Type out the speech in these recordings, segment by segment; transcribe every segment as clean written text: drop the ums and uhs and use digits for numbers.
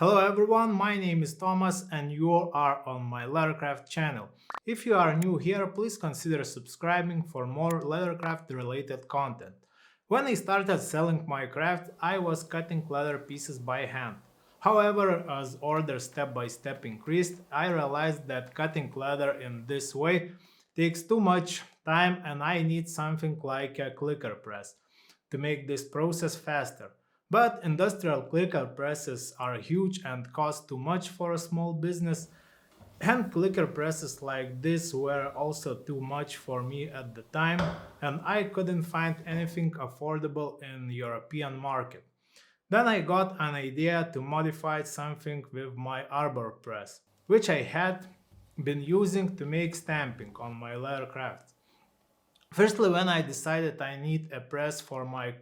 Hello everyone, my name is Thomas and you are on my Leathercraft channel. If you are new here, please consider subscribing for more Leathercraft related content. When I started selling my craft, I was cutting leather pieces by hand. However, as orders step by step increased, I realized that cutting leather in this way takes too much time and I need something like a clicker press to make this process faster. But industrial clicker presses are huge and cost too much for a small business. Hand clicker presses like this were also too much for me at the time, and I couldn't find anything affordable in the European market. Then I got an idea to modify something with my Arbor press, which I had been using to make stamping on my leather crafts. Firstly, when I decided I need a press for my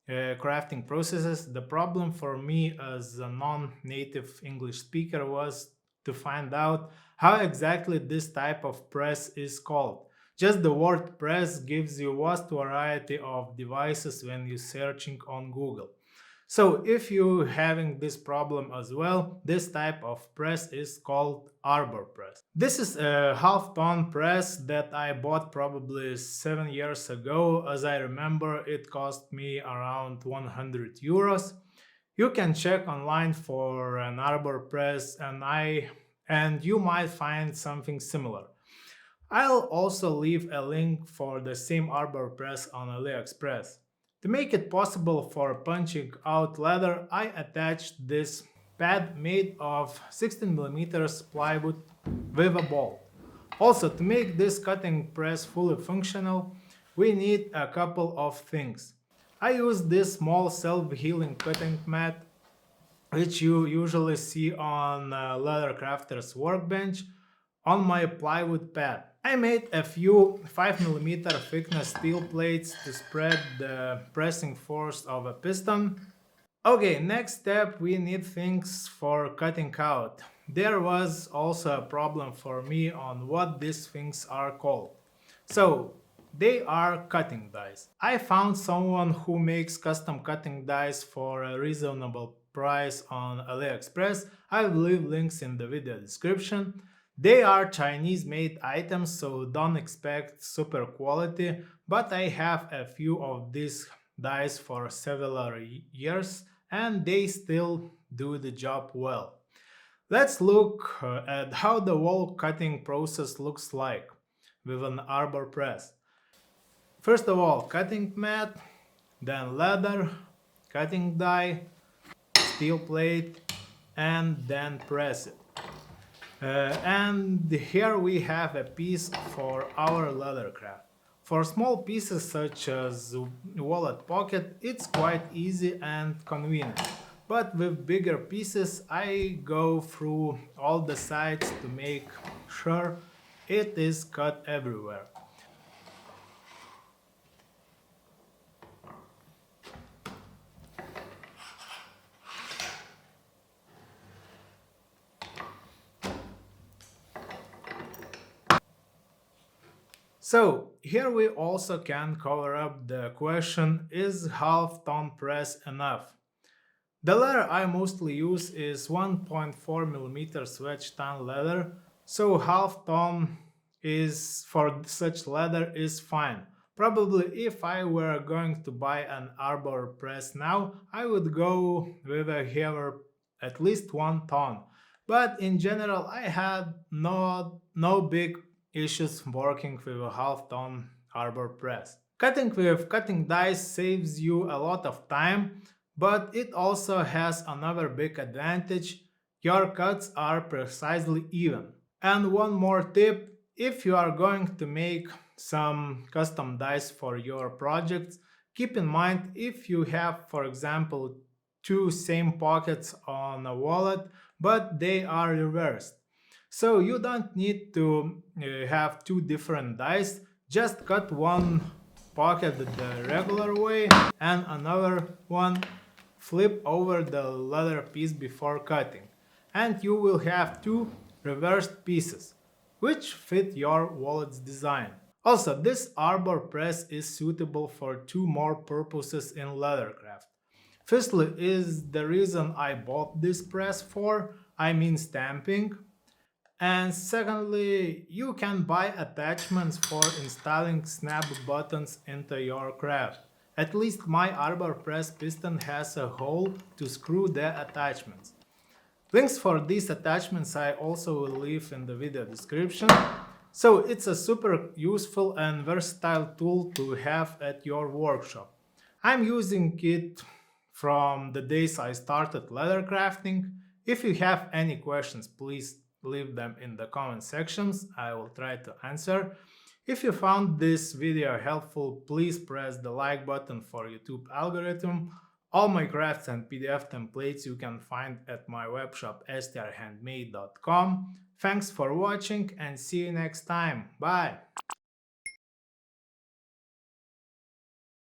crafting processes, the problem for me as a non-native English speaker was to find out how exactly this type of press is called. Just the word press gives you vast variety of devices when you're searching on Google. So if you're having this problem as well, this type of press is called Arbor press. This is a half-ton press that I bought probably 7 years ago. As I remember, it cost me around 100 euros. You can check online for an Arbor press and you might find something similar. I'll also leave a link for the same Arbor press on AliExpress. To make it possible for punching out leather, I attached this pad made of 16mm plywood with a bolt. Also, to make this cutting press fully functional, we need a couple of things. I use this small self-healing cutting mat which you usually see on leather crafter's workbench on my plywood pad. I made a few 5mm thickness steel plates to spread the pressing force of a piston. Okay, next step we need things for cutting out. There was also a problem for me on what these things are called. So, they are cutting dies. I found someone who makes custom cutting dies for a reasonable price on AliExpress. I'll leave links in the video description. They are Chinese made items, so don't expect super quality, but I have a few of these dies for several years and they still do the job well. Let's look at how the wall cutting process looks like with an Arbor press. First of all, cutting mat, then leather, cutting die, steel plate, and then press it. And here we have a piece for our leather craft. For small pieces such as wallet pocket, it's quite easy and convenient. But with bigger pieces, I go through all the sides to make sure it is cut everywhere. So here we also can cover up the question, is half-ton press enough? The leather I mostly use is 1.4mm wedge tan leather, so half-ton is for such leather is fine. Probably if I were going to buy an Arbor press now, I would go with a heavier at least 1 ton. But in general, I had no big issues working with a half-ton Arbor press. Cutting with cutting dies saves you a lot of time, but it also has another big advantage. Your cuts are precisely even. And one more tip, if you are going to make some custom dies for your projects, keep in mind if you have, for example, two same pockets on a wallet, but they are reversed. So you don't need to have two different dies, just cut one pocket the regular way and another one flip over the leather piece before cutting. And you will have two reversed pieces, which fit your wallet's design. Also, this Arbor press is suitable for two more purposes in leathercraft. Firstly, is the reason I bought this press for, I mean stamping. And secondly, you can buy attachments for installing snap buttons into your craft. At least my Arbor press piston has a hole to screw the attachments. Links for these attachments I also will leave in the video description. So it's a super useful and versatile tool to have at your workshop. I'm using it from the days I started leather crafting. If you have any questions, please leave them in the comment sections. I will try to answer. If you found this video helpful, please press the like button for YouTube algorithm. All my crafts and PDF templates you can find at my webshop strhandmade.com. Thanks for watching and see you next time. Bye!